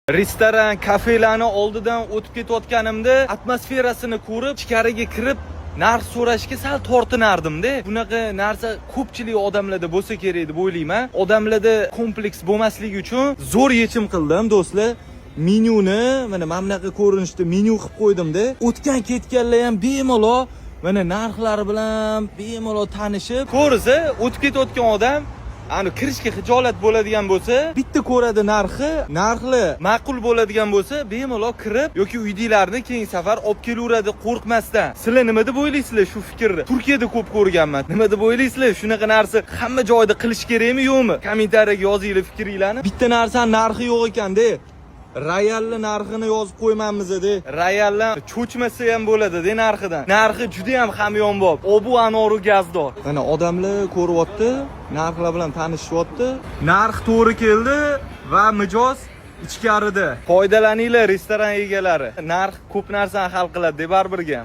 Restoran, kafelarni oldidan o'tib ketayotganimda atmosferasini ko'rib, ichkariga kirib narx so'rashga sal tortinardim-da. Bunaqa narsa ko'pchilik odamlarda bo'lsa kerak deb o'ylayman. Odamlarda kompleks bo'lmasligi uchun zo'r yechim qildim, do'stlar. Menyuni mana bunaqa ko'rinishda menyu qilib qo'ydim-da. O'tgan ketganlar ham bemalol mana narxlari bilan bemalol tanishib, ko'rsa, o'tib ketayotgan odam ani kirishga xijolat bo'ladigan bo'lsa, bitta ko'radi narxi ma'qul bo'ladigan bo'lsa, bemalol kirib yoki uydilarni keyingi safar olib kelaveradi qo'rqmasdan. Sizlar nima deb o'ylaysizlar shu fikrni? Turkiyada ko'p ko'rganman. Nima deb o'ylaysizlar? Shunaqa narsa hamma joyda qilish kerakmi, yo'qmi? Kommentariyaga yozinglar fikringlarni. Bitta narsaning narxi yo'q ekan-da. Royalni narxini yozib qo'ymanmiz-da. Royallar cho'chmasa ham bo'ladi-da narxidan. Narxi juda ham hamyonbop. Obu anoru gazdor. Mana odamlar ko'ryapti, narxlar bilan tanishyapti. Narx to'g'ri keldi va mijoz ichkarida. Foydalaninglar restoran egalari. Narx ko'p narsani hal qiladi deb baribirga.